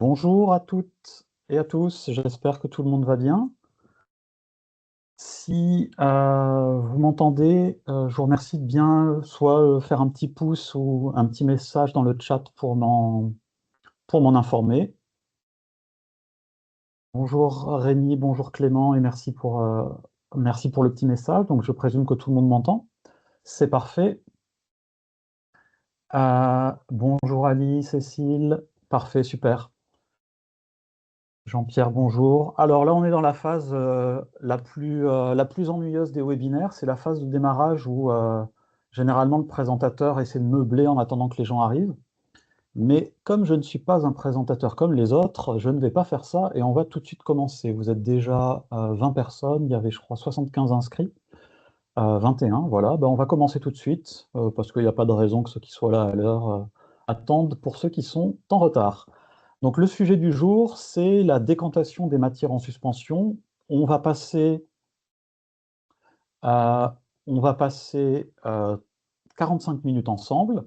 Bonjour à toutes et à tous, j'espère que tout le monde va bien. Si vous m'entendez, je vous remercie de bien soit faire un petit pouce ou un petit message dans le chat pour m'en informer. Bonjour Rémi, bonjour Clément et merci pour le petit message. Donc je présume que tout le monde m'entend. C'est parfait. Bonjour Ali, Cécile, parfait, super. Jean-Pierre, bonjour. Alors là, on est dans la phase la plus ennuyeuse des webinaires. C'est la phase de démarrage où généralement le présentateur essaie de meubler en attendant que les gens arrivent. Mais comme je ne suis pas un présentateur comme les autres, je ne vais pas faire ça et on va tout de suite commencer. Vous êtes déjà 20 personnes, il y avait je crois 75 inscrits, 21, voilà. Ben, on va commencer tout de suite parce qu'il n'y a pas de raison que ceux qui soient là à l'heure attendent pour ceux qui sont en retard. Donc le sujet du jour, c'est la décantation des matières en suspension. On va passer, on va passer 45 minutes ensemble.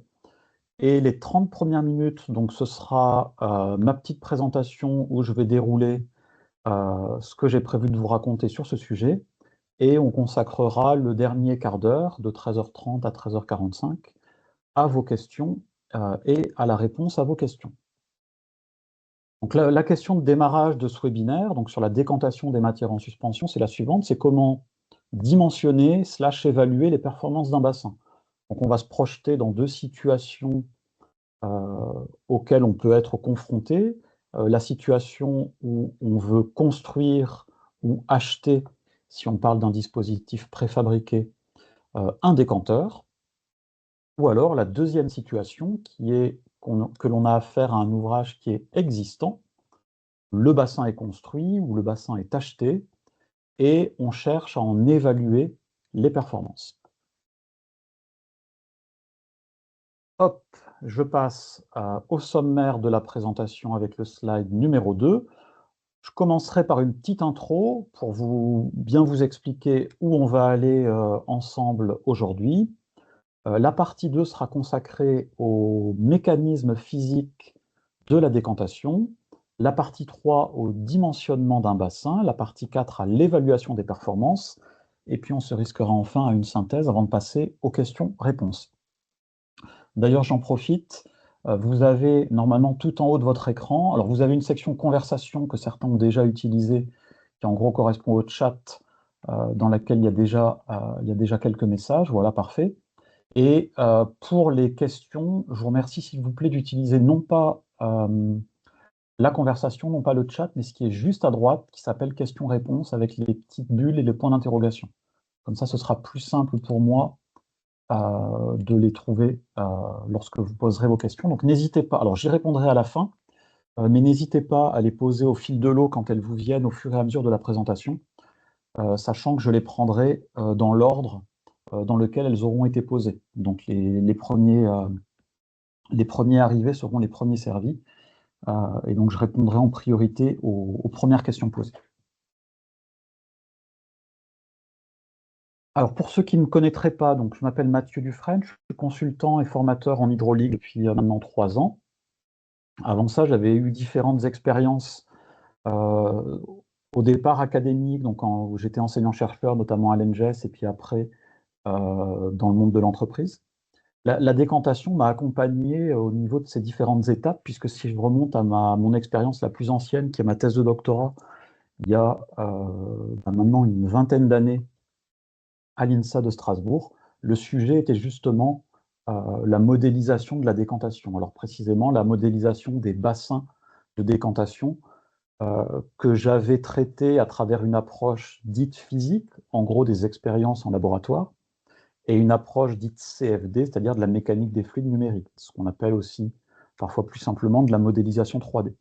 Et les 30 premières minutes, donc ce sera ma petite présentation où je vais dérouler ce que j'ai prévu de vous raconter sur ce sujet. Et on consacrera le dernier quart d'heure, de 13h30 à 13h45, à vos questions et à la réponse à vos questions. Donc la question de démarrage de ce webinaire, donc sur la décantation des matières en suspension, c'est la suivante, c'est comment dimensionner / évaluer les performances d'un bassin. Donc on va se projeter dans deux situations auxquelles on peut être confronté. La situation où on veut construire ou acheter, si on parle d'un dispositif préfabriqué, un décanteur, ou alors la deuxième situation qui est que l'on a affaire à un ouvrage qui est existant, le bassin est construit ou le bassin est acheté et on cherche à en évaluer les performances. Hop, je passe au sommaire de la présentation avec le slide numéro 2. Je commencerai par une petite intro pour bien vous expliquer où on va aller ensemble aujourd'hui. La partie 2 sera consacrée aux mécanismes physiques de la décantation, la partie 3 au dimensionnement d'un bassin, la partie 4 à l'évaluation des performances, et puis on se risquera enfin à une synthèse avant de passer aux questions-réponses. D'ailleurs, j'en profite, vous avez normalement tout en haut de votre écran, alors vous avez une section conversation que certains ont déjà utilisée, qui en gros correspond au chat, dans laquelle il y a déjà quelques messages, voilà, parfait. Et pour les questions, je vous remercie s'il vous plaît d'utiliser non pas la conversation, non pas le chat, mais ce qui est juste à droite, qui s'appelle questions-réponses, avec les petites bulles et les points d'interrogation. Comme ça, ce sera plus simple pour moi de les trouver lorsque vous poserez vos questions. Donc n'hésitez pas, alors j'y répondrai à la fin, mais n'hésitez pas à les poser au fil de l'eau quand elles vous viennent au fur et à mesure de la présentation, sachant que je les prendrai dans l'ordre dans lequel elles auront été posées. Donc les premiers arrivés seront les premiers servis, et donc je répondrai en priorité aux premières questions posées. Alors pour ceux qui ne me connaîtraient pas, donc je m'appelle Mathieu Dufresne, je suis consultant et formateur en hydraulique depuis maintenant 3 ans. Avant ça, j'avais eu différentes expériences au départ académiques, donc où j'étais enseignant-chercheur, notamment à l'ENGES, et puis après dans le monde de l'entreprise. La décantation m'a accompagné au niveau de ces différentes étapes, puisque si je remonte à mon expérience la plus ancienne, qui est ma thèse de doctorat, il y a maintenant une vingtaine d'années à l'INSA de Strasbourg, le sujet était justement la modélisation de la décantation. Alors précisément, la modélisation des bassins de décantation que j'avais traité à travers une approche dite physique, en gros des expériences en laboratoire, et une approche dite CFD, c'est-à-dire de la mécanique des fluides numériques, ce qu'on appelle aussi parfois plus simplement de la modélisation 3D.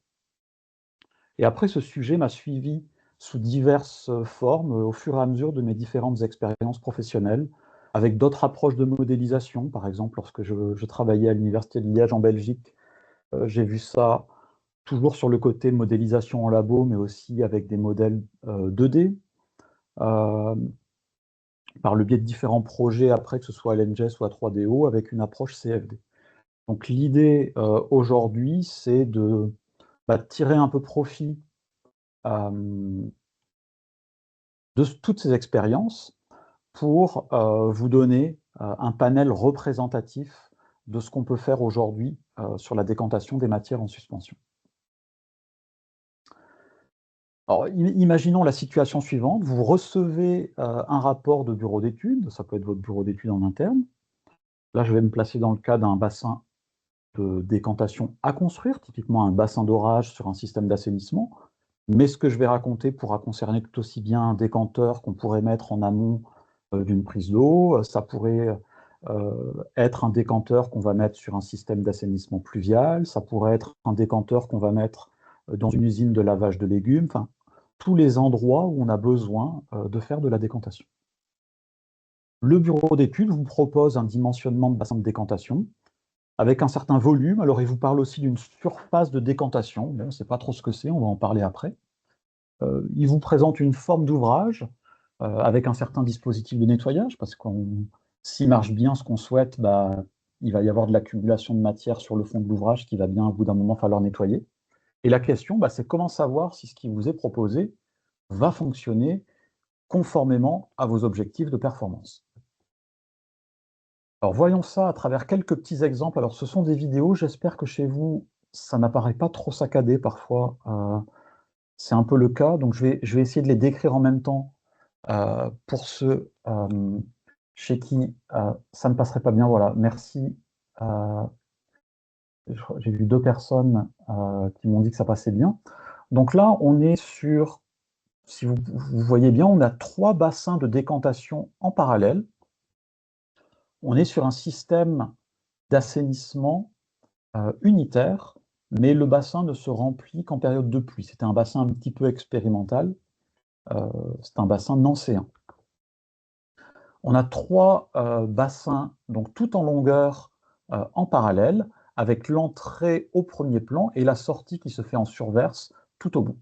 Et après, ce sujet m'a suivi sous diverses formes au fur et à mesure de mes différentes expériences professionnelles, avec d'autres approches de modélisation. Par exemple, lorsque je travaillais à l'Université de Liège en Belgique, j'ai vu ça toujours sur le côté modélisation en labo, mais aussi avec des modèles 2D, par le biais de différents projets après, que ce soit à l'ENGES ou à 3DO, avec une approche CFD. Donc l'idée aujourd'hui, c'est de tirer un peu profit de toutes ces expériences pour vous donner un panel représentatif de ce qu'on peut faire aujourd'hui sur la décantation des matières en suspension. Alors, imaginons la situation suivante, vous recevez un rapport de bureau d'études, ça peut être votre bureau d'études en interne. Là, je vais me placer dans le cas d'un bassin de décantation à construire, typiquement un bassin d'orage sur un système d'assainissement. Mais ce que je vais raconter pourra concerner tout aussi bien un décanteur qu'on pourrait mettre en amont d'une prise d'eau. Ça pourrait être un décanteur qu'on va mettre sur un système d'assainissement pluvial. Ça pourrait être un décanteur qu'on va mettre dans une usine de lavage de légumes. Enfin, tous les endroits où on a besoin de faire de la décantation. Le bureau d'études vous propose un dimensionnement de bassin de décantation avec un certain volume. Alors, il vous parle aussi d'une surface de décantation. Bon, on ne sait pas trop ce que c'est, on va en parler après. Il vous présente une forme d'ouvrage avec un certain dispositif de nettoyage, parce que s'il marche bien ce qu'on souhaite, il va y avoir de l'accumulation de matière sur le fond de l'ouvrage qui va bien, au bout d'un moment, falloir nettoyer. Et la question, c'est comment savoir si ce qui vous est proposé va fonctionner conformément à vos objectifs de performance. Alors voyons ça à travers quelques petits exemples. Alors ce sont des vidéos, j'espère que chez vous, ça n'apparaît pas trop saccadé parfois. C'est un peu le cas, donc je vais essayer de les décrire en même temps pour ceux chez qui ça ne passerait pas bien. Voilà, merci. J'ai vu 2 personnes qui m'ont dit que ça passait bien. Donc là, on est sur, si vous voyez bien, on a 3 bassins de décantation en parallèle. On est sur un système d'assainissement unitaire, mais le bassin ne se remplit qu'en période de pluie. C'était un bassin un petit peu expérimental, c'est un bassin nancéen. On a 3 bassins, donc tout en longueur, en parallèle, avec l'entrée au premier plan et la sortie qui se fait en surverse tout au bout.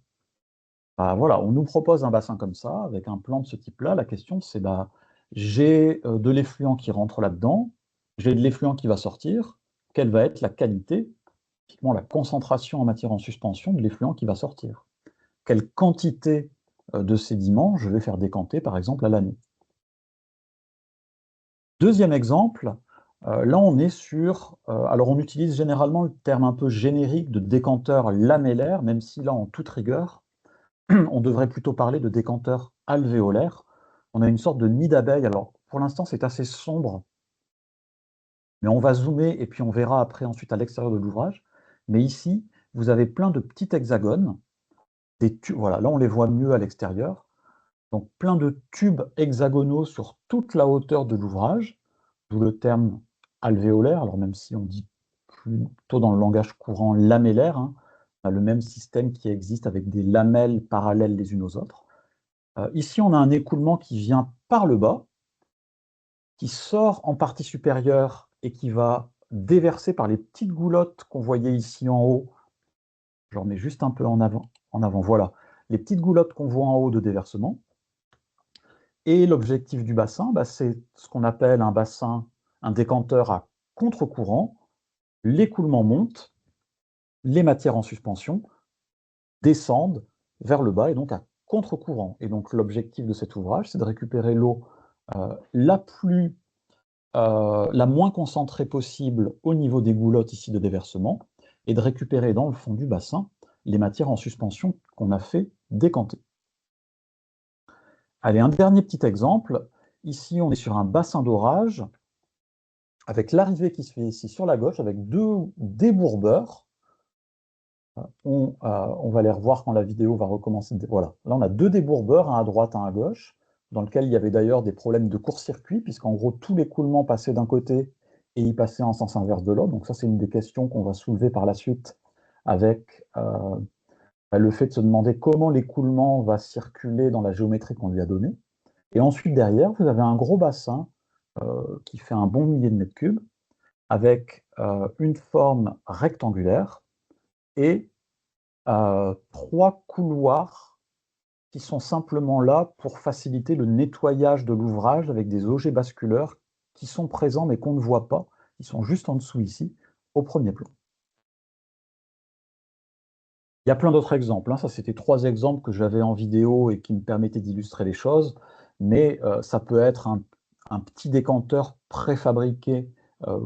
Voilà, on nous propose un bassin comme ça, avec un plan de ce type-là. La question, c'est j'ai de l'effluent qui rentre là-dedans, j'ai de l'effluent qui va sortir. Quelle va être la qualité, typiquement la concentration en matière en suspension de l'effluent qui va sortir? Quelle quantité de sédiments je vais faire décanter, par exemple, à l'année? Deuxième exemple, là on est sur, alors on utilise généralement le terme un peu générique de décanteur lamellaire, même si là en toute rigueur, on devrait plutôt parler de décanteur alvéolaire. On a une sorte de nid d'abeille, alors pour l'instant c'est assez sombre, mais on va zoomer et puis on verra après ensuite à l'extérieur de l'ouvrage. Mais ici, vous avez plein de petits hexagones, voilà, là on les voit mieux à l'extérieur, donc plein de tubes hexagonaux sur toute la hauteur de l'ouvrage, d'où le terme alvéolaire, alors même si on dit plutôt dans le langage courant lamellaire, hein, on a le même système qui existe avec des lamelles parallèles les unes aux autres. Ici, on a un écoulement qui vient par le bas, qui sort en partie supérieure et qui va déverser par les petites goulottes qu'on voyait ici en haut. Je remets juste un peu en avant, voilà. Les petites goulottes qu'on voit en haut de déversement. Et l'objectif du bassin, c'est ce qu'on appelle un bassin, un décanteur à contre-courant. L'écoulement monte, les matières en suspension descendent vers le bas et donc à contre-courant. Et donc l'objectif de cet ouvrage, c'est de récupérer l'eau la moins concentrée possible au niveau des goulottes ici de déversement et de récupérer dans le fond du bassin les matières en suspension qu'on a fait décanter. Allez, un dernier petit exemple. Ici, on est sur un bassin d'orage avec l'arrivée qui se fait ici sur la gauche, avec 2 débourbeurs. On va les revoir quand la vidéo va recommencer. Voilà, là on a 2 débourbeurs, un à droite, un à gauche, dans lequel il y avait d'ailleurs des problèmes de court-circuit, puisqu'en gros tout l'écoulement passait d'un côté et il passait en sens inverse de l'autre. Donc ça c'est une des questions qu'on va soulever par la suite avec le fait de se demander comment l'écoulement va circuler dans la géométrie qu'on lui a donnée. Et ensuite derrière, vous avez un gros bassin qui fait un bon millier de mètres cubes, avec une forme rectangulaire et 3 couloirs qui sont simplement là pour faciliter le nettoyage de l'ouvrage avec des ogets basculeurs qui sont présents mais qu'on ne voit pas. Ils sont juste en dessous ici, au premier plan. Il y a plein d'autres exemples, hein. Ça, c'était 3 exemples que j'avais en vidéo et qui me permettaient d'illustrer les choses. Mais ça peut être un petit décanteur préfabriqué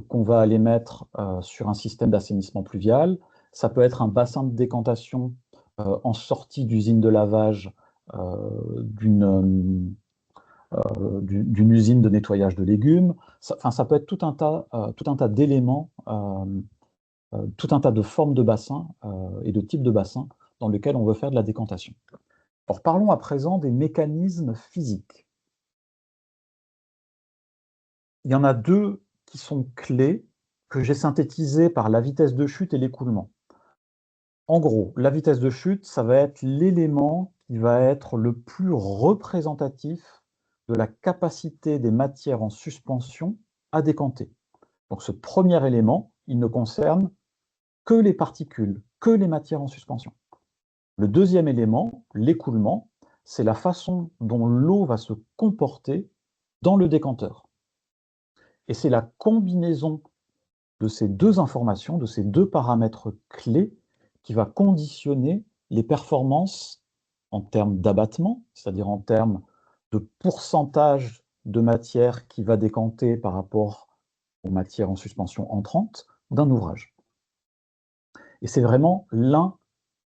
qu'on va aller mettre sur un système d'assainissement pluvial. Ça peut être un bassin de décantation en sortie d'usine de lavage d'une d'une usine de nettoyage de légumes. Enfin, ça peut être tout un tas d'éléments, tout un tas de formes de bassins et de types de bassins dans lesquels on veut faire de la décantation. Alors parlons à présent des mécanismes physiques. Il y en a 2 qui sont clés, que j'ai synthétisés par la vitesse de chute et l'écoulement. En gros, la vitesse de chute, ça va être l'élément qui va être le plus représentatif de la capacité des matières en suspension à décanter. Donc ce premier élément, il ne concerne que les particules, que les matières en suspension. Le deuxième élément, l'écoulement, c'est la façon dont l'eau va se comporter dans le décanteur. Et c'est la combinaison de ces 2 informations, de ces 2 paramètres clés, qui va conditionner les performances en termes d'abattement, c'est-à-dire en termes de pourcentage de matière qui va décanter par rapport aux matières en suspension entrantes d'un ouvrage. Et c'est vraiment l'un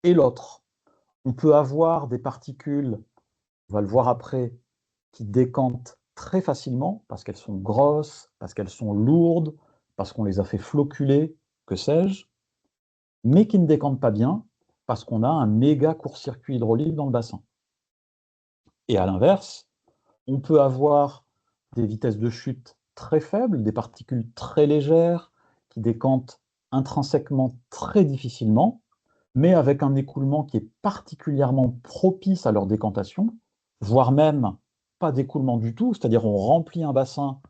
et l'autre. On peut avoir des particules, on va le voir après, qui décantent très facilement parce qu'elles sont grosses, parce qu'elles sont lourdes, parce qu'on les a fait floculer, que sais-je, mais qui ne décantent pas bien parce qu'on a un méga court-circuit hydraulique dans le bassin. Et à l'inverse, on peut avoir des vitesses de chute très faibles, des particules très légères qui décantent intrinsèquement très difficilement, mais avec un écoulement qui est particulièrement propice à leur décantation, voire même pas d'écoulement du tout, c'est-à-dire on remplit un bassin,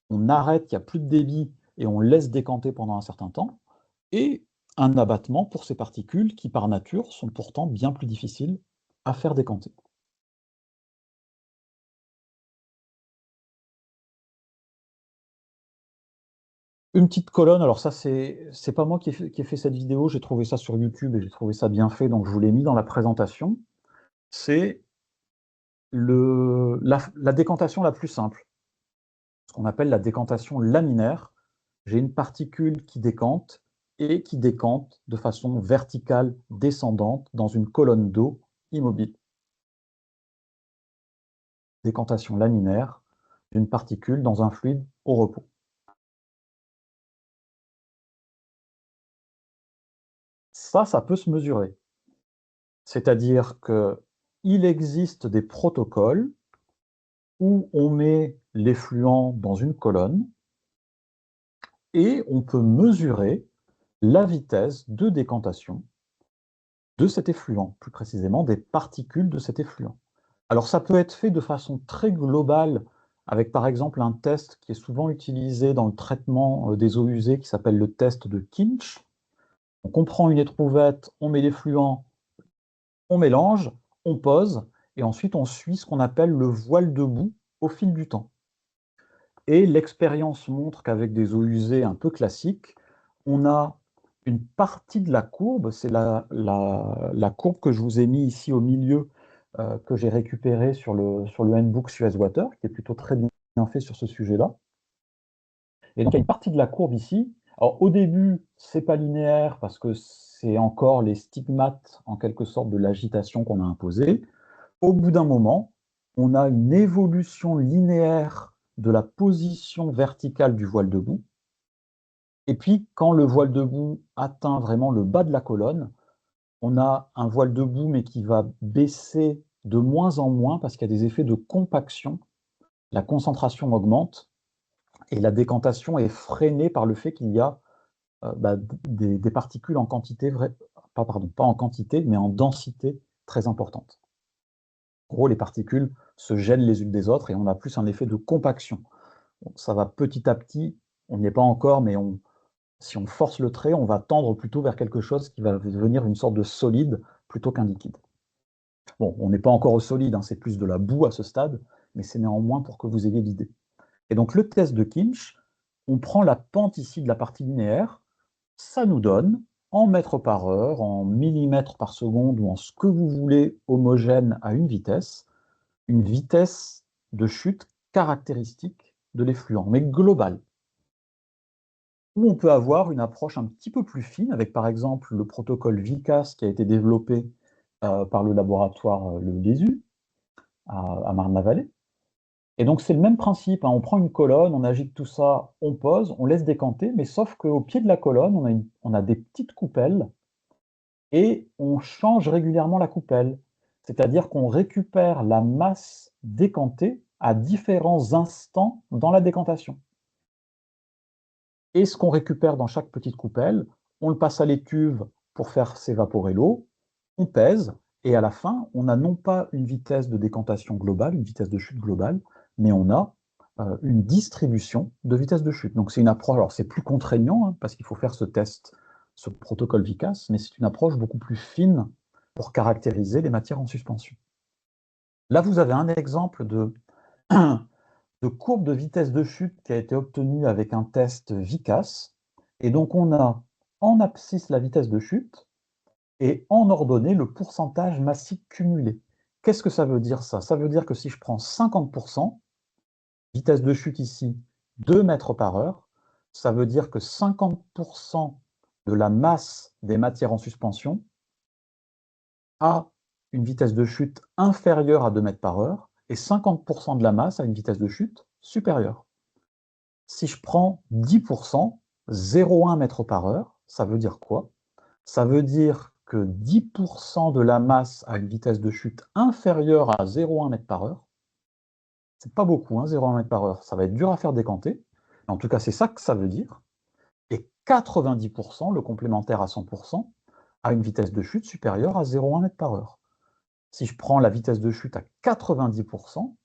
on arrête, il n'y a plus de débit et on laisse décanter pendant un certain temps, et un abattement pour ces particules qui, par nature, sont pourtant bien plus difficiles à faire décanter. Une petite colonne, alors ça c'est pas moi qui ai fait cette vidéo, j'ai trouvé ça sur YouTube et j'ai trouvé ça bien fait, donc je vous l'ai mis dans la présentation. C'est la décantation la plus simple, ce qu'on appelle la décantation laminaire. J'ai une particule qui décante et qui décante de façon verticale descendante dans une colonne d'eau immobile. Décantation laminaire d'une particule dans un fluide au repos. Ça peut se mesurer. C'est-à-dire qu'il existe des protocoles où on met l'effluent dans une colonne et on peut mesurer la vitesse de décantation de cet effluent, plus précisément des particules de cet effluent. Alors ça peut être fait de façon très globale avec par exemple un test qui est souvent utilisé dans le traitement des eaux usées qui s'appelle le test de Kinch. Donc on prend une éprouvette, on met l'effluent, on mélange, on pose, et ensuite on suit ce qu'on appelle le voile de boue au fil du temps. Et l'expérience montre qu'avec des eaux usées un peu classiques, on a une partie de la courbe, c'est la courbe que je vous ai mis ici au milieu, que j'ai récupérée sur le handbook Suez Water, qui est plutôt très bien fait sur ce sujet-là. Et donc il y a une partie de la courbe ici. Alors au début, c'est pas linéaire parce que c'est encore les stigmates en quelque sorte de l'agitation qu'on a imposée. Au bout d'un moment, on a une évolution linéaire de la position verticale du voile de boue. Et puis, quand le voile de boue atteint vraiment le bas de la colonne, on a un voile de boue, mais qui va baisser de moins en moins parce qu'il y a des effets de compaction. La concentration augmente et la décantation est freinée par le fait qu'il y a des particules en quantité, pas en quantité, mais en densité très importante. En gros, les particules se gênent les unes des autres et on a plus un effet de compaction. Donc, ça va petit à petit, on n'y est pas encore, mais si on force le trait, on va tendre plutôt vers quelque chose qui va devenir une sorte de solide plutôt qu'un liquide. Bon, on n'est pas encore au solide, hein, c'est plus de la boue à ce stade, mais c'est néanmoins pour que vous ayez l'idée. Et donc le test de Kinch, on prend la pente ici de la partie linéaire, ça nous donne en mètres par heure, en millimètres par seconde ou en ce que vous voulez homogène à une vitesse de chute caractéristique de l'effluent, mais globale. Ou on peut avoir une approche un petit peu plus fine avec par exemple le protocole VICAS qui a été développé par le laboratoire Le Lézu à Marne-la-Vallée. Et donc c'est le même principe, hein. On prend une colonne, on agite tout ça, on pose, on laisse décanter, mais sauf qu'au pied de la colonne, on a des petites coupelles et on change régulièrement la coupelle. C'est-à-dire qu'on récupère la masse décantée à différents instants dans la décantation. Et ce qu'on récupère dans chaque petite coupelle, on le passe à l'écuve pour faire s'évaporer l'eau, on pèse, et à la fin, on n'a non pas une vitesse de décantation globale, une vitesse de chute globale, mais on a une distribution de vitesse de chute. Donc c'est une approche, alors c'est plus contraignant, hein, parce qu'il faut faire ce test, ce protocole VICAS, mais c'est une approche beaucoup plus fine pour caractériser les matières en suspension. Là, vous avez un exemple de courbe de vitesse de chute qui a été obtenue avec un test VICAS. Et donc, on a en abscisse la vitesse de chute et en ordonnée le pourcentage massique cumulé. Qu'est-ce que ça veut dire ça? Ça veut dire que si je prends 50%, vitesse de chute ici, 2 mètres par heure, ça veut dire que 50% de la masse des matières en suspension a une vitesse de chute inférieure à 2 mètres par heure et 50% de la masse a une vitesse de chute supérieure. Si je prends 10%, 0,1 mètre par heure, ça veut dire quoi? Ça veut dire que 10% de la masse a une vitesse de chute inférieure à 0,1 mètre par heure. C'est pas beaucoup, hein, 0,1 mètre par heure. Ça va être dur à faire décanter. En tout cas, c'est ça que ça veut dire. Et 90%, le complémentaire à 100%, a une vitesse de chute supérieure à 0,1 mètre par heure. Si je prends la vitesse de chute à 90%,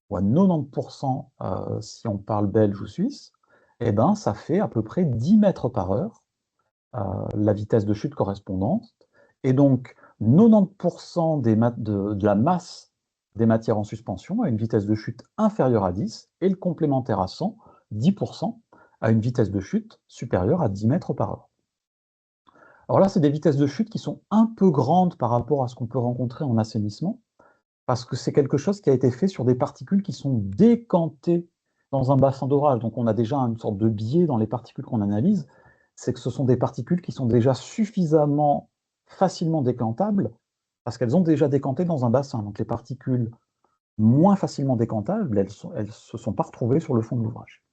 ou à 90% si on parle belge ou suisse, eh ben, ça fait à peu près 10 mètres par heure la vitesse de chute correspondante. Et donc, 90% de la masse des matières en suspension a une vitesse de chute inférieure à 10, et le complémentaire à 100, 10%, a une vitesse de chute supérieure à 10 mètres par heure. Alors là, c'est des vitesses de chute qui sont un peu grandes par rapport à ce qu'on peut rencontrer en assainissement, parce que c'est quelque chose qui a été fait sur des particules qui sont décantées dans un bassin d'orage. Donc on a déjà une sorte de biais dans les particules qu'on analyse, c'est que ce sont des particules qui sont déjà suffisamment facilement décantables, parce qu'elles ont déjà décanté dans un bassin. Donc les particules moins facilement décantables, elles se sont pas retrouvées sur le fond de l'ouvrage.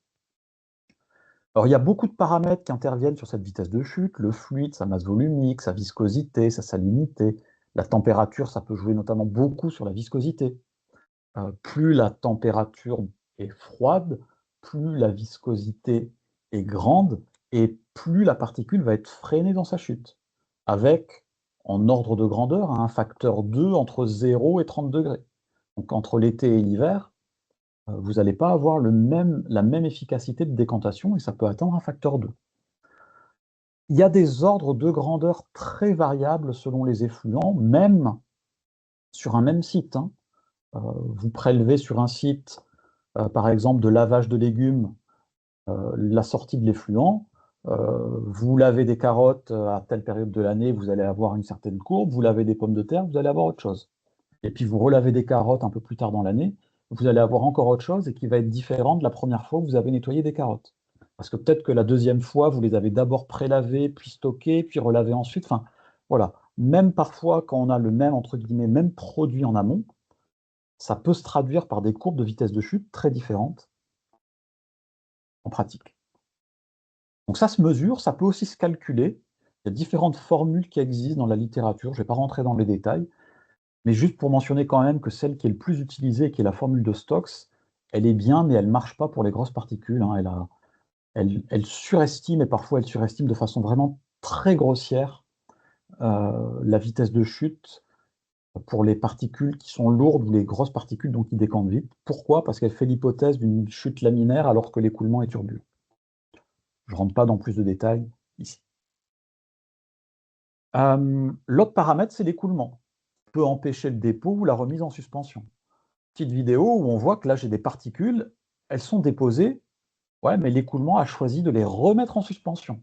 Alors il y a beaucoup de paramètres qui interviennent sur cette vitesse de chute, le fluide, sa masse volumique, sa viscosité, sa salinité, la température, ça peut jouer notamment beaucoup sur la viscosité. Plus la température est froide, plus la viscosité est grande et plus la particule va être freinée dans sa chute, avec, en ordre de grandeur, un facteur 2 entre 0 et 30 degrés. Donc entre l'été et l'hiver, vous n'allez pas avoir la même efficacité de décantation et ça peut atteindre un facteur 2. Il y a des ordres de grandeur très variables selon les effluents, même sur un même site, hein. Vous prélevez sur un site, par exemple, de lavage de légumes, la sortie de l'effluent, vous lavez des carottes à telle période de l'année, vous allez avoir une certaine courbe, vous lavez des pommes de terre, vous allez avoir autre chose. Et puis vous relavez des carottes un peu plus tard dans l'année, vous allez avoir encore autre chose et qui va être différent de la première fois que vous avez nettoyé des carottes. Parce que peut-être que la deuxième fois, vous les avez d'abord prélavées, puis stockées, puis relavées ensuite. Enfin, voilà. Même parfois, quand on a le même, entre guillemets, même produit en amont, ça peut se traduire par des courbes de vitesse de chute très différentes en pratique. Donc ça se mesure, ça peut aussi se calculer. Il y a différentes formules qui existent dans la littérature, je ne vais pas rentrer dans les détails, mais juste pour mentionner quand même que celle qui est le plus utilisée, qui est la formule de Stokes, elle est bien, mais elle ne marche pas pour les grosses particules, hein. Elle surestime, et parfois elle surestime de façon vraiment très grossière, la vitesse de chute pour les particules qui sont lourdes ou les grosses particules donc qui décantent vite. Pourquoi? Parce qu'elle fait l'hypothèse d'une chute laminaire alors que l'écoulement est turbulent. Je ne rentre pas dans plus de détails ici. L'autre paramètre, c'est l'écoulement. Peut empêcher le dépôt ou la remise en suspension. Petite vidéo où on voit que là, j'ai des particules, elles sont déposées, ouais, mais l'écoulement a choisi de les remettre en suspension.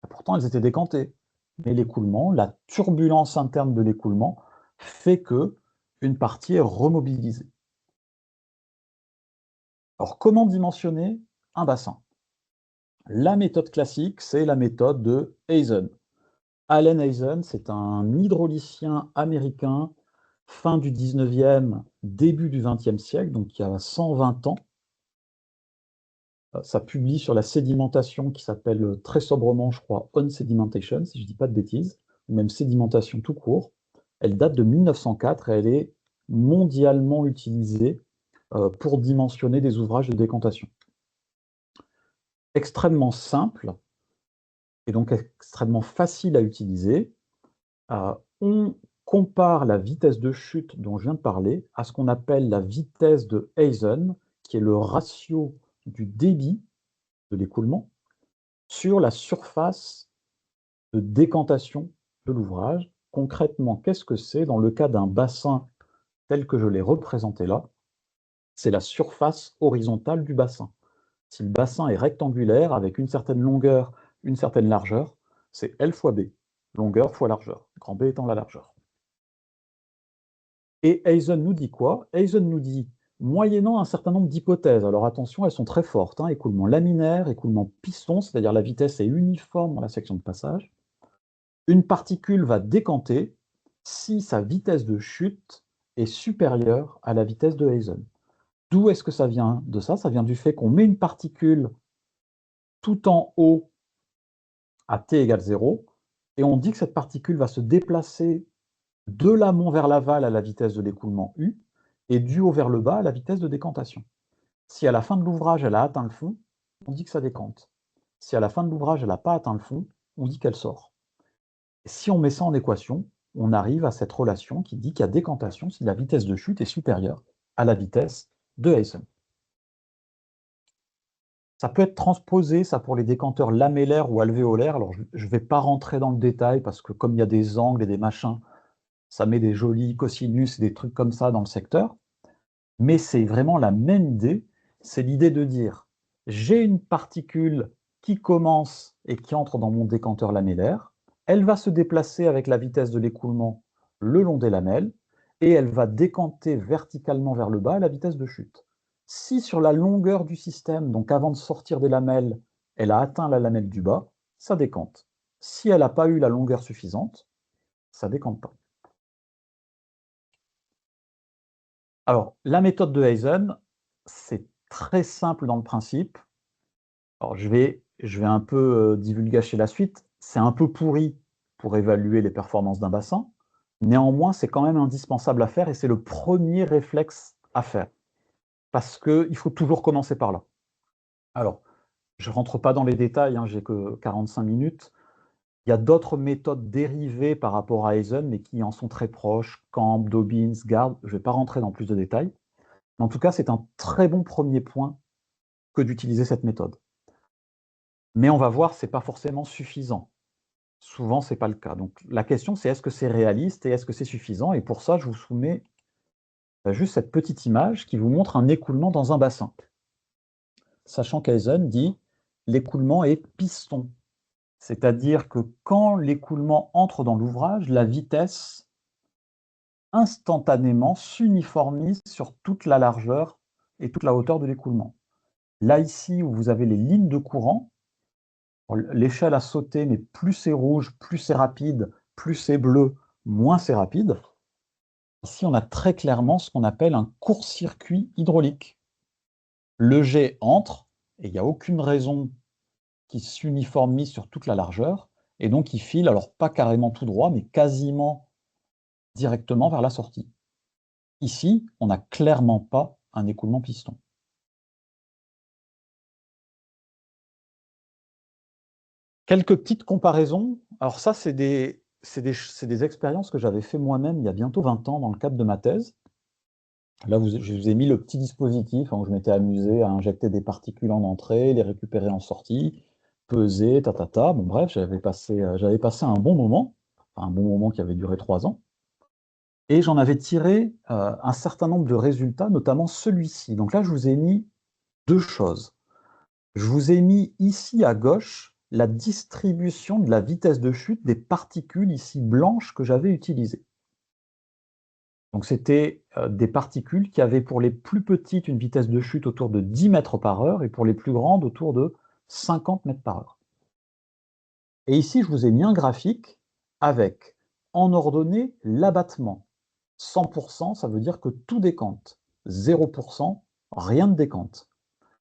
Et pourtant, elles étaient décantées. mais l'écoulement, la turbulence interne de l'écoulement, fait que une partie est remobilisée. Alors, comment dimensionner un bassin? La méthode classique, c'est la méthode de Hazen. Allen Hazen, c'est un hydraulicien américain, fin du 19e, début du 20e siècle, donc il y a 120 ans. Ça publie sur la sédimentation qui s'appelle très sobrement, je crois, On Sedimentation, si je ne dis pas de bêtises, ou même sédimentation tout court. Elle date de 1904 et elle est mondialement utilisée pour dimensionner des ouvrages de décantation. Extrêmement simple et donc extrêmement facile à utiliser. On compare la vitesse de chute dont je viens de parler à ce qu'on appelle la vitesse de Hazen, qui est le ratio du débit de l'écoulement sur la surface de décantation de l'ouvrage. Concrètement, qu'est-ce que c'est dans le cas d'un bassin tel que je l'ai représenté là? C'est la surface horizontale du bassin. Si le bassin est rectangulaire avec une certaine longueur, une certaine largeur, c'est L fois B, longueur fois largeur, grand B étant la largeur. Et Hazen nous dit quoi? Hazen nous dit, moyennant un certain nombre d'hypothèses, alors attention, elles sont très fortes, hein, écoulement laminaire, écoulement piston, c'est-à-dire la vitesse est uniforme dans la section de passage, une particule va décanter si sa vitesse de chute est supérieure à la vitesse de Hazen. D'où est-ce que ça vient de ça? Ça vient du fait qu'on met une particule tout en haut à t égale 0, et on dit que cette particule va se déplacer de l'amont vers l'aval à la vitesse de l'écoulement U, et du haut vers le bas à la vitesse de décantation. Si à la fin de l'ouvrage, elle a atteint le fond, on dit que ça décante. Si à la fin de l'ouvrage, elle n'a pas atteint le fond, on dit qu'elle sort. Et si on met ça en équation, on arrive à cette relation qui dit qu'il y a décantation si la vitesse de chute est supérieure à la vitesse de Hazen. Ça peut être transposé, ça, pour les décanteurs lamellaires ou alvéolaires. Alors, je ne vais pas rentrer dans le détail parce que comme il y a des angles et des machins, ça met des jolis cosinus et des trucs comme ça dans le secteur. Mais c'est vraiment la même idée. C'est l'idée de dire, j'ai une particule qui commence et qui entre dans mon décanteur lamellaire. Elle va se déplacer avec la vitesse de l'écoulement le long des lamelles et elle va décanter verticalement vers le bas à la vitesse de chute. Si sur la longueur du système, donc avant de sortir des lamelles, elle a atteint la lamelle du bas, ça décante. Si elle n'a pas eu la longueur suffisante, ça ne décante pas. Alors, la méthode de Hazen, c'est très simple dans le principe. Alors, je vais un peu divulgacher la suite. C'est un peu pourri pour évaluer les performances d'un bassin. Néanmoins, c'est quand même indispensable à faire et c'est le premier réflexe à faire. Parce qu'il faut toujours commencer par là. Alors, je ne rentre pas dans les détails, hein, j'ai que 45 minutes. Il y a d'autres méthodes dérivées par rapport à Hazen, mais qui en sont très proches, Camp, Dobbins, Gard. Je ne vais pas rentrer dans plus de détails. Mais en tout cas, c'est un très bon premier point que d'utiliser cette méthode. Mais on va voir, ce n'est pas forcément suffisant. Souvent, ce n'est pas le cas. Donc la question, c'est est-ce que c'est réaliste et est-ce que c'est suffisant? Et pour ça, je vous soumets juste cette petite image qui vous montre un écoulement dans un bassin. Sachant qu'Hazen dit l'écoulement est piston. C'est-à-dire que quand l'écoulement entre dans l'ouvrage, la vitesse instantanément s'uniformise sur toute la largeur et toute la hauteur de l'écoulement. Là, ici, où vous avez les lignes de courant, l'échelle a sauté, mais plus c'est rouge, plus c'est rapide, plus c'est bleu, moins c'est rapide. Ici, on a très clairement ce qu'on appelle un court-circuit hydraulique. Le jet entre, et il n'y a aucune raison qu'il s'uniformise sur toute la largeur, et donc il file, alors pas carrément tout droit, mais quasiment directement vers la sortie. Ici, on n'a clairement pas un écoulement piston. Quelques petites comparaisons. Alors ça, c'est des expériences que j'avais fait moi-même il y a bientôt 20 ans dans le cadre de ma thèse. Là, je vous ai mis le petit dispositif où je m'étais amusé à injecter des particules en entrée, les récupérer en sortie, peser, Bon bref, j'avais passé un bon moment, enfin, un bon moment qui avait duré 3 ans. Et j'en avais tiré un certain nombre de résultats, notamment celui-ci. Donc là, je vous ai mis deux choses. Je vous ai mis ici à gauche la distribution de la vitesse de chute des particules ici blanches que j'avais utilisées. Donc c'était des particules qui avaient pour les plus petites une vitesse de chute autour de 10 mètres par heure et pour les plus grandes autour de 50 mètres par heure. Et ici, je vous ai mis un graphique avec, en ordonnée, l'abattement. 100%, ça veut dire que tout décante. 0%, rien ne décante.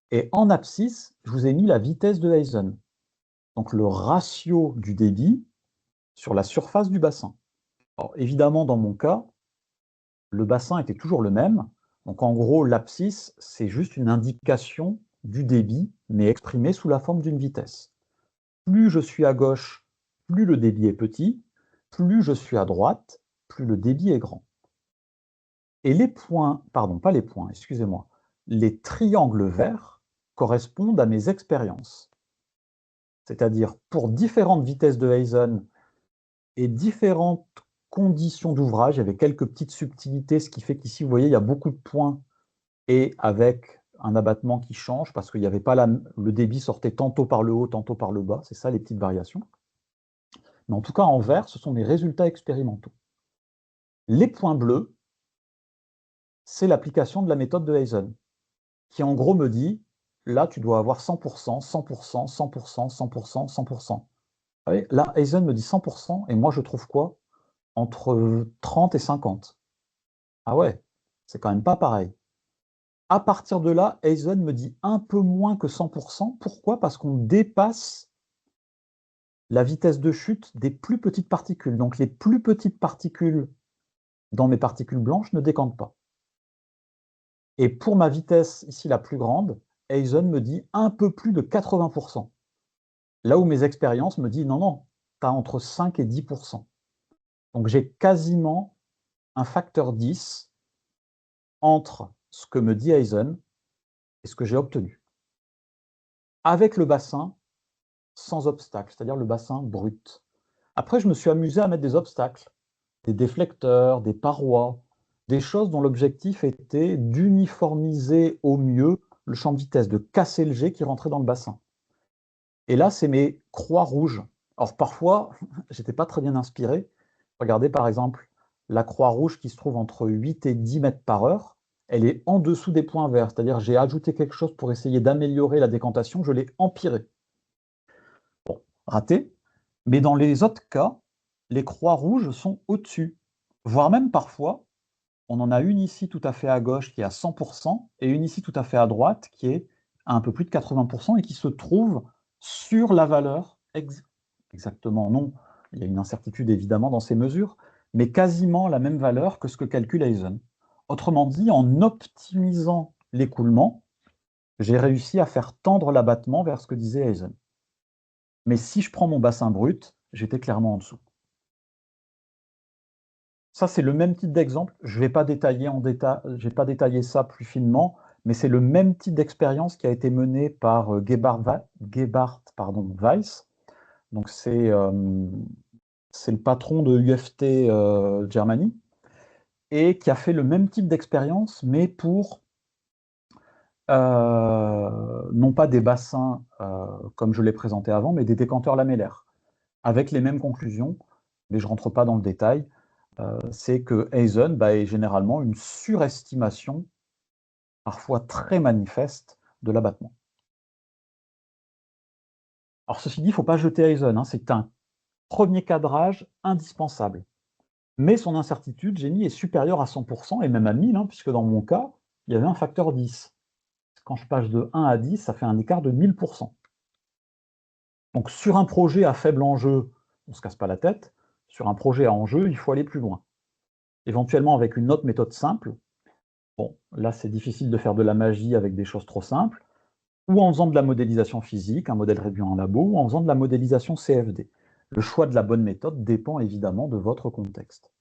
Et en abscisse, je vous ai mis la vitesse de Aysen. Donc le ratio du débit sur la surface du bassin. Alors évidemment, dans mon cas, le bassin était toujours le même. Donc en gros, l'abscisse, c'est juste une indication du débit, mais exprimée sous la forme d'une vitesse. Plus je suis à gauche, plus le débit est petit. Plus je suis à droite, plus le débit est grand. Et les points, pardon, pas les points, excusez-moi, les triangles verts correspondent à mes expériences. C'est-à-dire, pour différentes vitesses de Aysen et différentes conditions d'ouvrage, il y avait quelques petites subtilités, ce qui fait qu'ici, vous voyez, il y a beaucoup de points et avec un abattement qui change, parce qu'il n'y avait pas le débit sortait tantôt par le haut, tantôt par le bas, c'est ça les petites variations. Mais en tout cas, en vert, ce sont mes résultats expérimentaux. Les points bleus, c'est l'application de la méthode de Aysen, qui en gros me dit, là, tu dois avoir 100%, 100%, 100%, 100%, 100%. Vous voyez, là, Aysen me dit 100%, et moi, je trouve quoi? Entre 30 et 50. Ah ouais, c'est quand même pas pareil. À partir de là, Aysen me dit un peu moins que 100%. Pourquoi? Parce qu'on dépasse la vitesse de chute des plus petites particules. Donc les plus petites particules dans mes particules blanches ne décantent pas. Et pour ma vitesse ici la plus grande, Aysen me dit un peu plus de 80%. Là où mes expériences me disent non, non, tu as entre 5 et 10%. Donc j'ai quasiment un facteur 10 entre ce que me dit Aysen et ce que j'ai obtenu. Avec le bassin sans obstacle, c'est-à-dire le bassin brut. Après, je me suis amusé à mettre des obstacles, des déflecteurs, des parois, des choses dont l'objectif était d'uniformiser au mieux le champ de vitesse, de casser le jet qui rentrait dans le bassin. Et là, c'est mes croix rouges. Alors parfois, j'étais pas très bien inspiré. Regardez par exemple la croix rouge qui se trouve entre 8 et 10 mètres par heure. Elle est en dessous des points verts, c'est-à-dire j'ai ajouté quelque chose pour essayer d'améliorer la décantation, je l'ai empiré. Bon, raté. Mais dans les autres cas, les croix rouges sont au-dessus. Voire même parfois, on en a une ici tout à fait à gauche qui est à 100% et une ici tout à fait à droite qui est à un peu plus de 80% et qui se trouve sur la valeur exactement, non. Il y a une incertitude évidemment dans ces mesures, mais quasiment la même valeur que ce que calcule Aysen. Autrement dit, en optimisant l'écoulement, j'ai réussi à faire tendre l'abattement vers ce que disait Aysen. Mais si je prends mon bassin brut, j'étais clairement en dessous. Ça, c'est le même type d'exemple. Je ne vais pas détailler je vais pas détailler ça plus finement, mais c'est le même type d'expérience qui a été menée par Gebhard Weiss. Donc c'est le patron de UFT Germany et qui a fait le même type d'expérience, mais pour non pas des bassins comme je l'ai présenté avant, mais des décanteurs lamellaires, avec les mêmes conclusions, mais je ne rentre pas dans le détail. C'est que Aysen est généralement une surestimation, parfois très manifeste, de l'abattement. Alors ceci dit, il ne faut pas jeter Aysen, hein, c'est un premier cadrage indispensable. Mais son incertitude, j'ai mis, est supérieure à 100% et même à 1000, hein, puisque dans mon cas, il y avait un facteur 10. Quand je passe de 1 à 10, ça fait un écart de 1000%. Donc sur un projet à faible enjeu, on ne se casse pas la tête. Sur un projet à enjeu, il faut aller plus loin. Éventuellement avec une autre méthode simple. Bon, là c'est difficile de faire de la magie avec des choses trop simples. Ou en faisant de la modélisation physique, un modèle réduit en labo, ou en faisant de la modélisation CFD. Le choix de la bonne méthode dépend évidemment de votre contexte.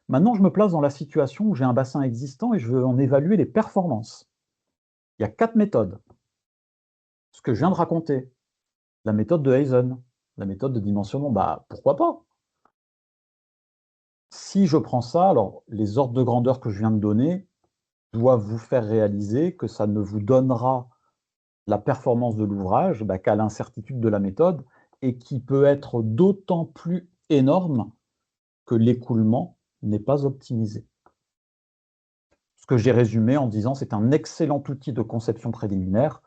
Maintenant, je me place dans la situation où j'ai un bassin existant et je veux en évaluer les performances. Il y a 4 méthodes. Ce que je viens de raconter, la méthode de Aysen, la méthode de dimensionnement, pourquoi pas? Si je prends ça, alors les ordres de grandeur que je viens de donner doivent vous faire réaliser que ça ne vous donnera la performance de l'ouvrage qu'à l'incertitude de la méthode et qui peut être d'autant plus énorme que l'écoulement n'est pas optimisé. Ce que j'ai résumé en disant c'est un excellent outil de conception préliminaire,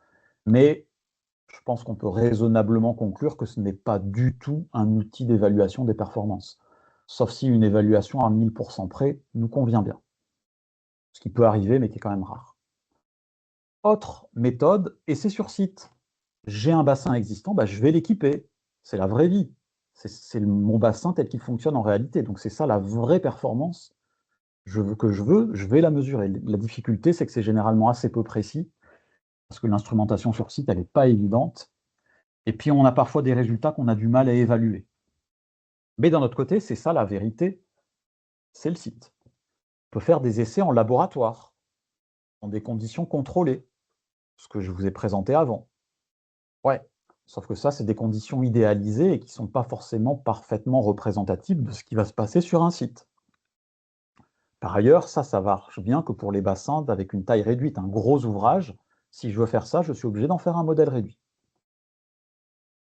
mais je pense qu'on peut raisonnablement conclure que ce n'est pas du tout un outil d'évaluation des performances, sauf si une évaluation à 1000% près nous convient bien, ce qui peut arriver mais qui est quand même rare. Autre méthode, essai sur site. J'ai un bassin existant, je vais l'équiper. C'est la vraie vie. C'est mon bassin tel qu'il fonctionne en réalité. Donc c'est ça la vraie performance je vais la mesurer. La difficulté, c'est que c'est généralement assez peu précis, parce que l'instrumentation sur site, elle n'est pas évidente. Et puis, on a parfois des résultats qu'on a du mal à évaluer. Mais d'un autre côté, c'est ça la vérité, c'est le site. On peut faire des essais en laboratoire, dans des conditions contrôlées, ce que je vous ai présenté avant. Ouais, sauf que ça, c'est des conditions idéalisées et qui ne sont pas forcément parfaitement représentatives de ce qui va se passer sur un site. Par ailleurs, ça marche bien que pour les bassins avec une taille réduite, un gros ouvrage. Si je veux faire ça, je suis obligé d'en faire un modèle réduit.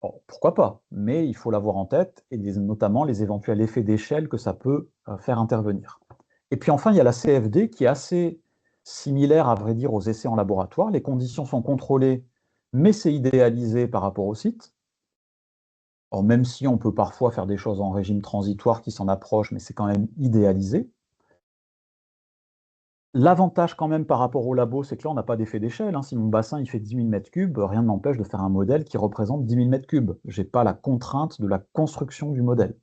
Bon, pourquoi pas, mais il faut l'avoir en tête, et notamment les éventuels effets d'échelle que ça peut faire intervenir. Et puis enfin, il y a la CFD qui est assez similaire, à vrai dire, aux essais en laboratoire. Les conditions sont contrôlées, mais c'est idéalisé par rapport au site. Alors, même si on peut parfois faire des choses en régime transitoire qui s'en approchent, mais c'est quand même idéalisé. L'avantage quand même par rapport au labo, c'est que là, on n'a pas d'effet d'échelle. Si mon bassin il fait 10 000 m3, rien ne m'empêche de faire un modèle qui représente 10 000 m3. Je n'ai pas la contrainte de la construction du modèle.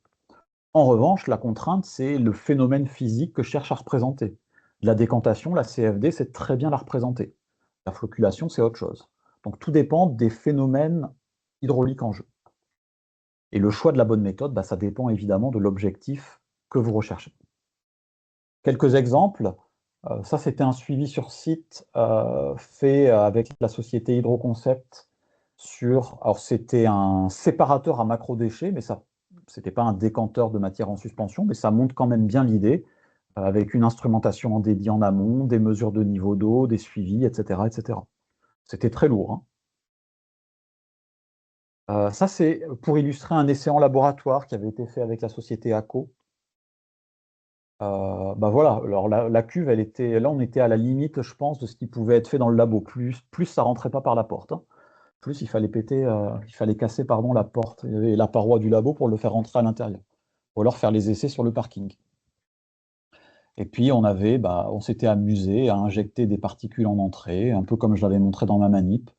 En revanche, la contrainte, c'est le phénomène physique que je cherche à représenter. La décantation, la CFD, c'est très bien la représenter. La flocculation, c'est autre chose. Donc tout dépend des phénomènes hydrauliques en jeu. Et le choix de la bonne méthode, ça dépend évidemment de l'objectif que vous recherchez. Quelques exemples. Ça, c'était un suivi sur site fait avec la société Hydroconcept alors c'était un séparateur à macrodéchets, mais ça, c'était pas un décanteur de matière en suspension, mais ça montre quand même bien l'idée, avec une instrumentation en débit en amont, des mesures de niveau d'eau, des suivis, etc., etc. C'était très lourd. Ça, c'est pour illustrer un essai en laboratoire qui avait été fait avec la société ACO. Voilà, alors la cuve, elle était là, on était à la limite, je pense, de ce qui pouvait être fait dans le labo. Plus ça rentrait pas par la porte, plus il fallait casser, pardon, la porte et la paroi du labo pour le faire rentrer à l'intérieur. Ou alors faire les essais sur le parking. Et puis on s'était amusé à injecter des particules en entrée, un peu comme je l'avais montré dans ma manip.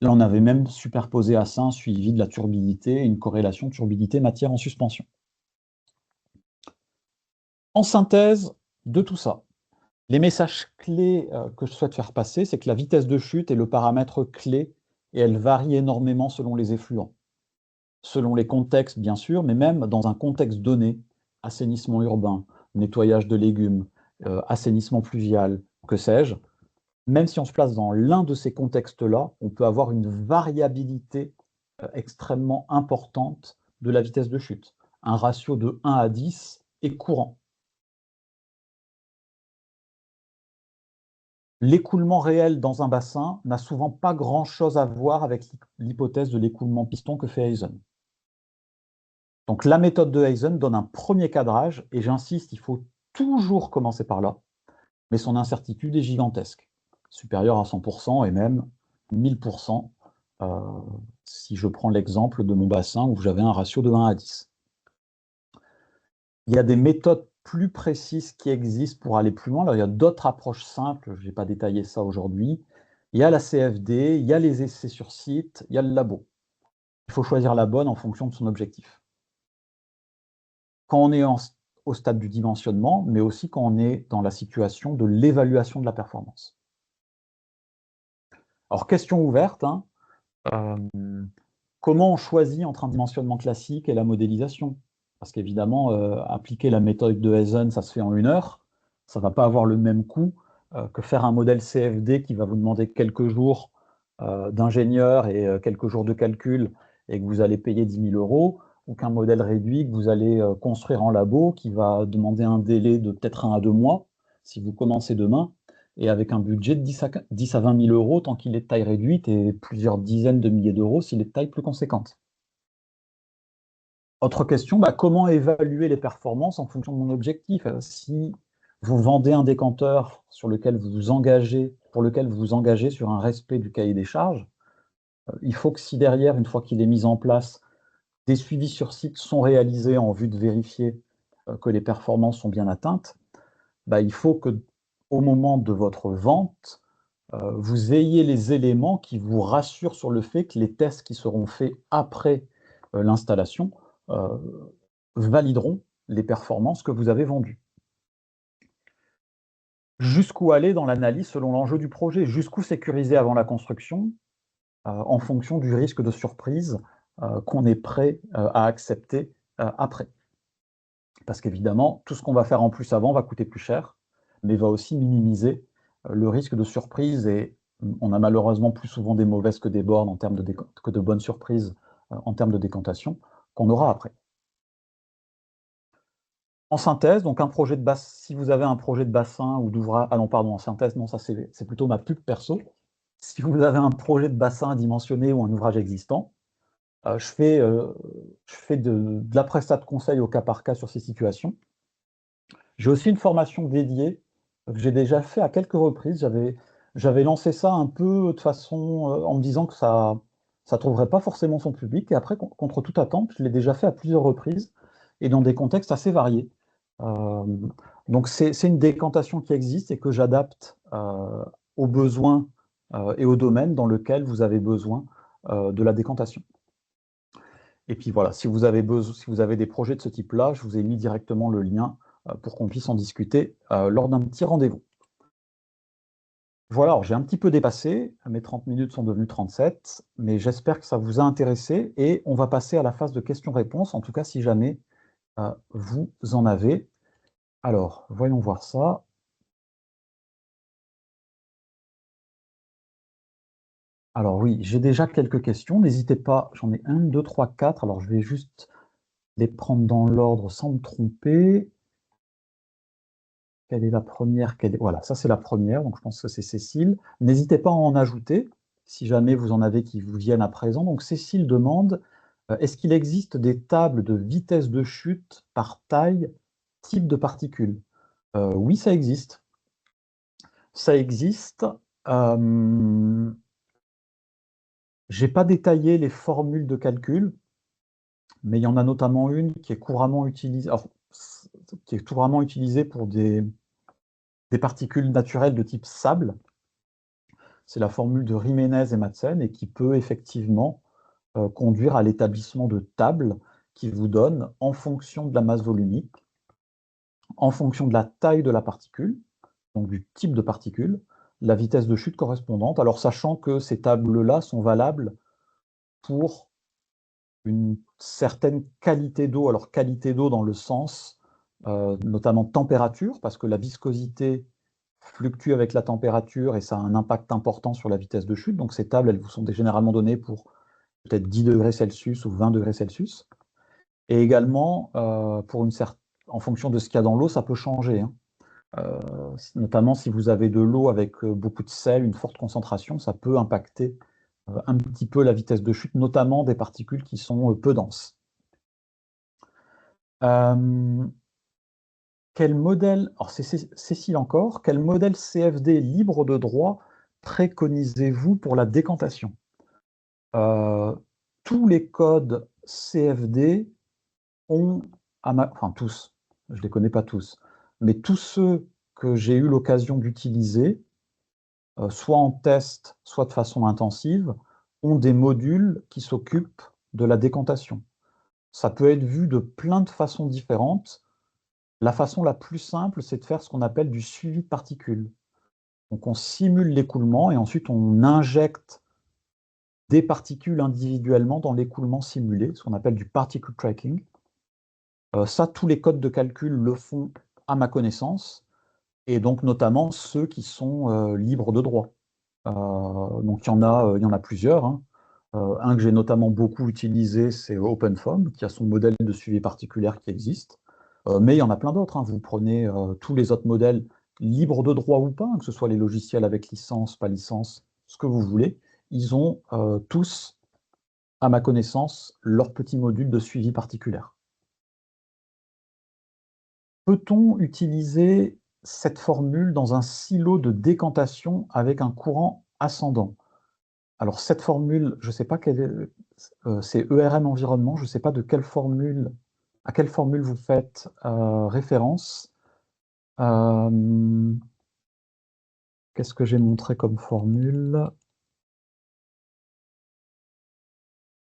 Là, on avait même superposé à ça un suivi de la turbidité et une corrélation turbidité-matière en suspension. En synthèse de tout ça, les messages clés que je souhaite faire passer, c'est que la vitesse de chute est le paramètre clé et elle varie énormément selon les effluents. Selon les contextes, bien sûr, mais même dans un contexte donné, assainissement urbain, nettoyage de légumes, assainissement pluvial, que sais-je, même si on se place dans l'un de ces contextes-là, on peut avoir une variabilité extrêmement importante de la vitesse de chute. Un ratio de 1 à 10 est courant. L'écoulement réel dans un bassin n'a souvent pas grand-chose à voir avec l'hypothèse de l'écoulement piston que fait Hazen. Donc la méthode de Hazen donne un premier cadrage, et j'insiste, il faut toujours commencer par là, mais son incertitude est gigantesque, supérieure à 100% et même 1000%, si je prends l'exemple de mon bassin où j'avais un ratio de 1 à 10. Il y a des méthodes plus précises qui existent pour aller plus loin. Alors, il y a d'autres approches simples, je n'ai pas détaillé ça aujourd'hui. Il y a la CFD, il y a les essais sur site, il y a le labo. Il faut choisir la bonne en fonction de son objectif. Quand on est au stade du dimensionnement, mais aussi quand on est dans la situation de l'évaluation de la performance. Alors, question ouverte, comment on choisit entre un dimensionnement classique et la modélisation? Parce qu'évidemment, appliquer la méthode de Hazen, ça se fait en 1 heure. Ça ne va pas avoir le même coût que faire un modèle CFD qui va vous demander quelques jours d'ingénieur et quelques jours de calcul et que vous allez payer 10 000 €, ou qu'un modèle réduit que vous allez construire en labo qui va demander un délai de peut-être 1 à 2 mois si vous commencez demain et avec un budget de 10 à 20 000 euros tant qu'il est de taille réduite et plusieurs dizaines de milliers d'euros s'il est de taille plus conséquente. Autre question, comment évaluer les performances en fonction de mon objectif? Si vous vendez un décanteur sur lequel vous vous engagez, pour lequel vous vous engagez sur un respect du cahier des charges, il faut que si derrière, une fois qu'il est mis en place, des suivis sur site sont réalisés en vue de vérifier que les performances sont bien atteintes, il faut que, au moment de votre vente, vous ayez les éléments qui vous rassurent sur le fait que les tests qui seront faits après l'installation valideront les performances que vous avez vendues. Jusqu'où aller dans l'analyse selon l'enjeu du projet? Jusqu'où sécuriser avant la construction en fonction du risque de surprise qu'on est prêt à accepter après? Parce qu'évidemment, tout ce qu'on va faire en plus avant va coûter plus cher, mais va aussi minimiser le risque de surprise et on a malheureusement plus souvent des mauvaises que des bonnes en termes que de bonnes surprises en termes de décantation qu'on aura après. En synthèse, donc un projet de bassin, si vous avez un projet de bassin ou d'ouvrage, ah non pardon, en synthèse, non, ça c'est plutôt ma pub perso. Si vous avez un projet de bassin dimensionné ou un ouvrage existant, je fais de la prestat de conseil au cas par cas sur ces situations. J'ai aussi une formation dédiée que j'ai déjà fait à quelques reprises. J'avais lancé ça un peu de façon en me disant que ça ne trouverait pas forcément son public. Et après, contre toute attente, je l'ai déjà fait à plusieurs reprises et dans des contextes assez variés. Euh, donc c'est une décantation qui existe et que j'adapte aux besoins et au domaine dans lequel vous avez besoin de la décantation. Et puis voilà, si vous avez des projets de ce type-là, je vous ai mis directement le lien pour qu'on puisse en discuter lors d'un petit rendez-vous. Voilà, alors j'ai un petit peu dépassé, mes 30 minutes sont devenues 37, mais j'espère que ça vous a intéressé et on va passer à la phase de questions-réponses, en tout cas si jamais vous en avez. Alors, voyons voir ça. Alors oui, j'ai déjà quelques questions, n'hésitez pas, j'en ai 1, 2, 3, 4, alors je vais juste les prendre dans l'ordre sans me tromper. Quelle est la première? Voilà, ça c'est la première, donc je pense que c'est Cécile. N'hésitez pas à en ajouter, si jamais vous en avez qui vous viennent à présent. Donc Cécile demande, est-ce qu'il existe des tables de vitesse de chute par taille, type de particules? Oui, ça existe. Ça existe. J'ai pas détaillé les formules de calcul, mais il y en a notamment une qui est couramment utilisée, pour des particules naturelles de type sable. C'est la formule de Jiménez et Madsen et qui peut effectivement conduire à l'établissement de tables qui vous donnent, en fonction de la masse volumique, en fonction de la taille de la particule, donc du type de particule, la vitesse de chute correspondante. Alors sachant que ces tables-là sont valables pour une certaine qualité d'eau. Alors qualité d'eau dans le sens notamment température, parce que la viscosité fluctue avec la température et ça a un impact important sur la vitesse de chute. Donc ces tables, elles vous sont généralement données pour peut-être 10 degrés Celsius ou 20 degrés Celsius. Et également, en fonction de ce qu'il y a dans l'eau, ça peut changer. Notamment si vous avez de l'eau avec beaucoup de sel, une forte concentration, ça peut impacter un petit peu la vitesse de chute, notamment des particules qui sont peu denses. Quel modèle, alors c'est Cécile encore, quel modèle CFD libre de droit préconisez-vous pour la décantation? Tous les codes CFD ont, enfin tous, je ne les connais pas tous, mais tous ceux que j'ai eu l'occasion d'utiliser, soit en test, soit de façon intensive, ont des modules qui s'occupent de la décantation. Ça peut être vu de plein de façons différentes. La façon la plus simple, c'est de faire ce qu'on appelle du suivi de particules. Donc on simule l'écoulement et ensuite on injecte des particules individuellement dans l'écoulement simulé, ce qu'on appelle du particle tracking. Ça, tous les codes de calcul le font à ma connaissance, et donc notamment ceux qui sont libres de droit. Donc il y en a plusieurs. Hein. Un que j'ai notamment beaucoup utilisé, c'est OpenFOAM, qui a son modèle de suivi particulier qui existe. Mais il y en a plein d'autres. Hein. Vous prenez tous les autres modèles libres de droit ou pas, hein, que ce soit les logiciels avec licence, pas licence, ce que vous voulez, ils ont tous, à ma connaissance, leur petit module de suivi particulier. Peut-on utiliser cette formule dans un silo de décantation avec un courant ascendant? Alors cette formule, je ne sais pas quelle est, c'est ERM environnement, je ne sais pas de quelle formule, à quelle formule vous faites référence. Qu'est-ce que j'ai montré comme formule?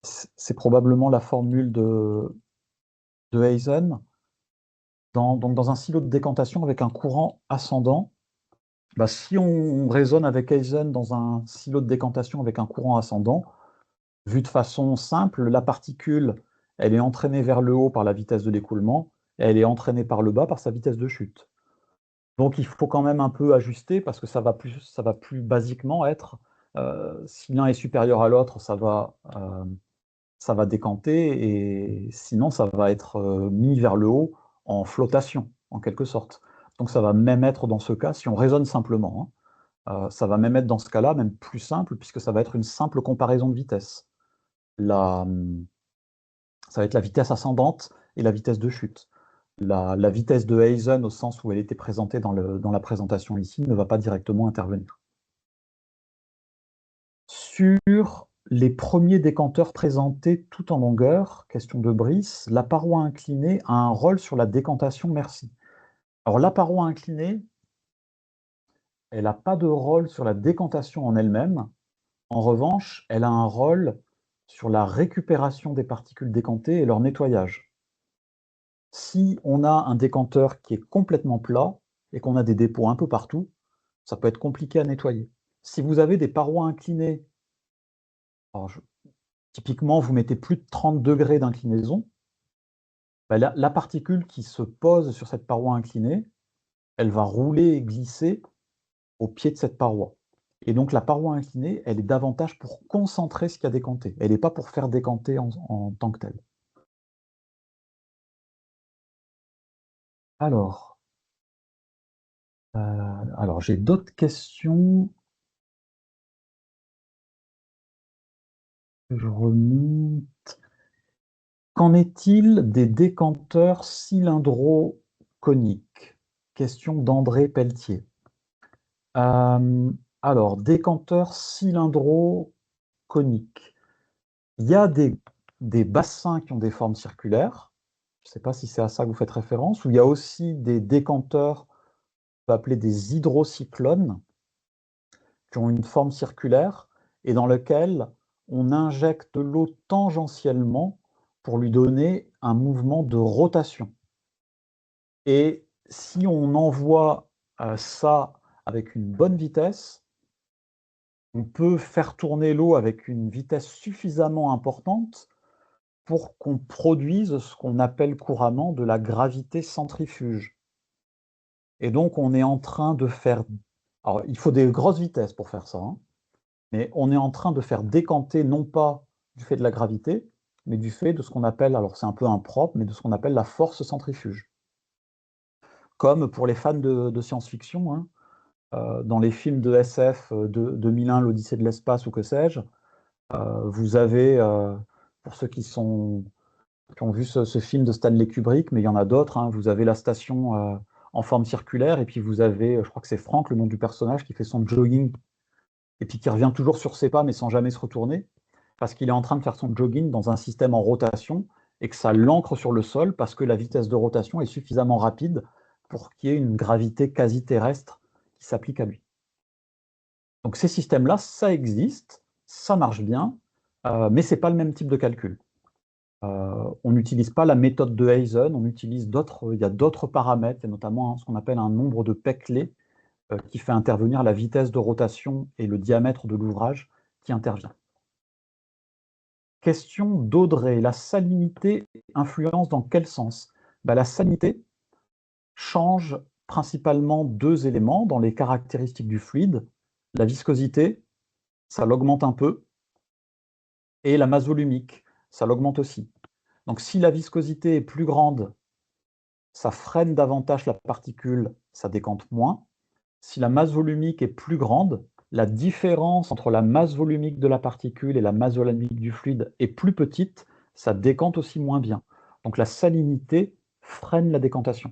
C'est probablement la formule de Hazen. Donc dans un silo de décantation avec un courant ascendant, bah, si on raisonne avec Hazen dans un silo de décantation avec un courant ascendant, vu de façon simple, la particule, elle est entraînée vers le haut par la vitesse de l'écoulement, et elle est entraînée par le bas par sa vitesse de chute. Donc il faut quand même un peu ajuster parce que ça va plus basiquement être, si l'un est supérieur à l'autre, ça va décanter, et sinon ça va être mis vers le haut en flottation, en quelque sorte. Donc ça va même être dans ce cas, si on raisonne simplement, hein, ça va même être dans ce cas-là, même plus simple, puisque ça va être une simple comparaison de vitesse. Ça va être la vitesse ascendante et la vitesse de chute. La vitesse de Hazen, au sens où elle était présentée dans la présentation ici, ne va pas directement intervenir. Sur les premiers décanteurs présentés tout en longueur, question de Brice, la paroi inclinée a un rôle sur la décantation, merci. Alors la paroi inclinée, elle n'a pas de rôle sur la décantation en elle-même. En revanche, elle a un rôle sur la récupération des particules décantées et leur nettoyage. Si on a un décanteur qui est complètement plat et qu'on a des dépôts un peu partout, ça peut être compliqué à nettoyer. Si vous avez des parois inclinées, alors typiquement vous mettez plus de 30 degrés d'inclinaison, bah la particule qui se pose sur cette paroi inclinée, elle va rouler et glisser au pied de cette paroi. Et donc la paroi inclinée, elle est davantage pour concentrer ce qu'il y a décanté. Elle n'est pas pour faire décanter en tant que telle. Alors, j'ai d'autres questions. Je remonte. Qu'en est-il des décanteurs cylindro-coniques? Question d'André Pelletier. Alors, décanteurs cylindro-coniques. Il y a des bassins qui ont des formes circulaires. Je ne sais pas si c'est à ça que vous faites référence. Ou il y a aussi des décanteurs, on peut appeler des hydrocyclones, qui ont une forme circulaire et dans lequel on injecte l'eau tangentiellement pour lui donner un mouvement de rotation. Et si on envoie ça avec une bonne vitesse, on peut faire tourner l'eau avec une vitesse suffisamment importante pour qu'on produise ce qu'on appelle couramment de la gravité centrifuge. Et donc on est en train de faire... Alors il faut des grosses vitesses pour faire ça, hein, mais on est en train de faire décanter non pas du fait de la gravité, mais du fait de ce qu'on appelle, alors c'est un peu impropre, mais de ce qu'on appelle la force centrifuge. Comme pour les fans de science-fiction, hein, dans les films de SF de 2001, l'Odyssée de l'espace ou que sais-je, vous avez, pour ceux qui ont vu ce film de Stanley Kubrick, mais il y en a d'autres, hein, vous avez la station en forme circulaire, et puis vous avez, je crois que c'est Frank, le nom du personnage, qui fait son jogging, et puis qui revient toujours sur ses pas, mais sans jamais se retourner, parce qu'il est en train de faire son jogging dans un système en rotation, et que ça l'ancre sur le sol, parce que la vitesse de rotation est suffisamment rapide pour qu'il y ait une gravité quasi terrestre qui s'applique à lui. Donc ces systèmes-là, ça existe, ça marche bien, mais ce n'est pas le même type de calcul. On n'utilise pas la méthode de Hazen, on utilise d'autres, il y a d'autres paramètres, et notamment ce qu'on appelle un nombre de Peclet, qui fait intervenir la vitesse de rotation et le diamètre de l'ouvrage qui intervient. Question d'Audrey, la salinité influence dans quel sens? La salinité change principalement deux éléments dans les caractéristiques du fluide. La viscosité, ça l'augmente un peu, et la masse volumique, ça l'augmente aussi. Donc si la viscosité est plus grande, ça freine davantage la particule, ça décante moins. Si la masse volumique est plus grande, la différence entre la masse volumique de la particule et la masse volumique du fluide est plus petite, ça décante aussi moins bien. Donc la salinité freine la décantation.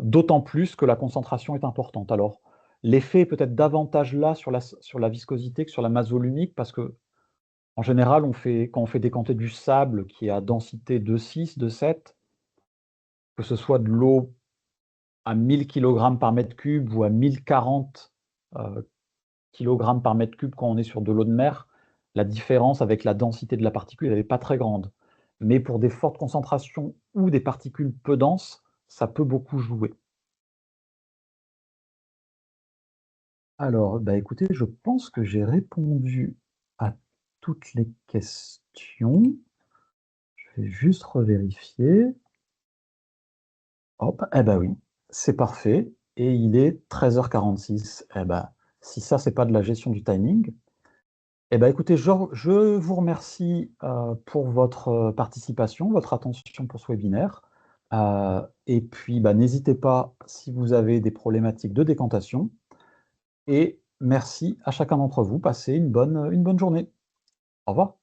D'autant plus que la concentration est importante. Alors, l'effet est peut-être davantage là sur la viscosité que sur la masse volumique, parce que en général, quand on fait décanter du sable qui est à densité de 6, de 7, que ce soit de l'eau à 1000 kg par mètre cube ou à 1040 kg par mètre cube quand on est sur de l'eau de mer, la différence avec la densité de la particule, elle n'est pas très grande. Mais pour des fortes concentrations ou des particules peu denses, ça peut beaucoup jouer. Alors, bah, écoutez, je pense que j'ai répondu à toutes les questions. Je vais juste revérifier. Hop, eh ben oui, c'est parfait et il est 13h46. Eh ben, si ça, c'est pas de la gestion du timing. Eh ben, écoutez, je vous remercie, pour votre, participation, votre attention pour ce webinaire. Et puis, bah, n'hésitez pas si vous avez des problématiques de décantation et merci à chacun d'entre vous. Passez une bonne journée. Au revoir.